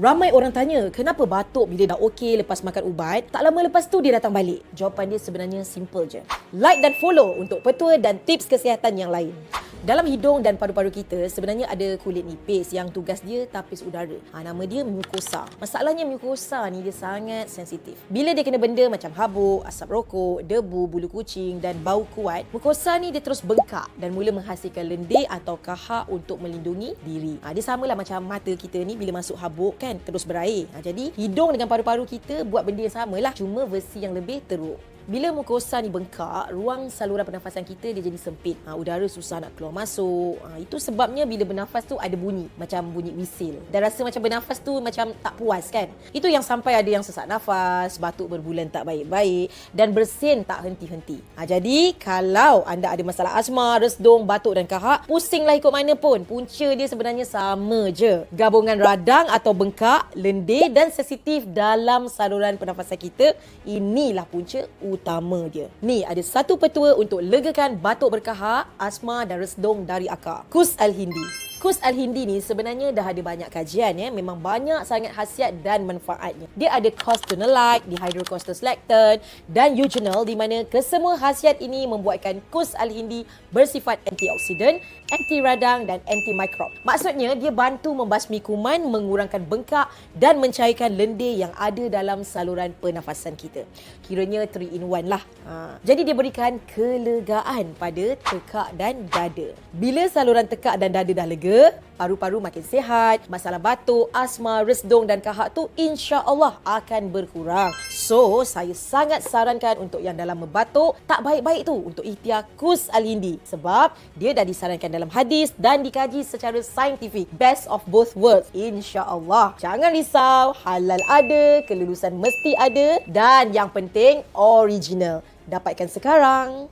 Ramai orang tanya, kenapa batuk bila dah okey lepas makan ubat, tak lama lepas tu dia datang balik? Jawapan dia sebenarnya simple je. Like dan follow untuk petua dan tips kesihatan yang lain. Dalam hidung dan paru-paru kita sebenarnya ada kulit nipis yang tugas dia tapis udara. Nama dia mukosa. Masalahnya mukosa ni dia sangat sensitif. Bila dia kena benda macam habuk, asap rokok, debu, bulu kucing dan bau kuat, mukosa ni dia terus bengkak dan mula menghasilkan lendir atau kahak untuk melindungi diri. Dia samalah macam mata kita ni bila masuk habuk kan terus berair. Jadi hidung dengan paru-paru kita buat benda yang samalah, cuma versi yang lebih teruk. Bila mukosa ni bengkak, ruang saluran pernafasan kita dia jadi sempit. Udara susah nak keluar masuk. Itu sebabnya bila bernafas tu ada bunyi, macam bunyi wisil. Dan rasa macam bernafas tu macam tak puas kan. Itu yang sampai ada yang sesak nafas, batuk berbulan tak baik-baik dan bersin tak henti-henti. Jadi kalau anda ada masalah asma, resdung, batuk dan kahak, pusinglah ikut mana pun, punca dia sebenarnya sama je. Gabungan radang atau bengkak, lendir dan sensitif dalam saluran pernafasan kita, inilah punca utama dia. Ni ada satu petua untuk legakan batuk berkahak, asma dan resdung dari akar. Kus Al-Hindi. Kus Al-Hindi ni sebenarnya dah ada banyak kajian ya. Memang banyak sangat khasiat dan manfaatnya. Dia ada costenolide, dihydrocorticoslactone dan eugenol di mana kesemua khasiat ini membuatkan Kus Al-Hindi bersifat antioksidan, anti radang dan anti mikrob. Maksudnya dia bantu membasmi kuman, mengurangkan bengkak dan mencairkan lendir yang ada dalam saluran pernafasan kita. Kiranya 3 in 1 lah. Jadi dia berikan kelegaan pada tekak dan dada. Bila saluran tekak dan dada dah lega, paru-paru makin sihat, masalah batuk, asma, resdung dan kahak tu insya-Allah akan berkurang. So, saya sangat sarankan untuk yang dalam membatuk tak baik-baik tu untuk ikhtiar Kus Al-Hindi sebab dia dah disarankan dalam hadis dan dikaji secara saintifik. Best of both worlds insya-Allah. Jangan risau, halal ada, kelulusan mesti ada dan yang penting original. Dapatkan sekarang.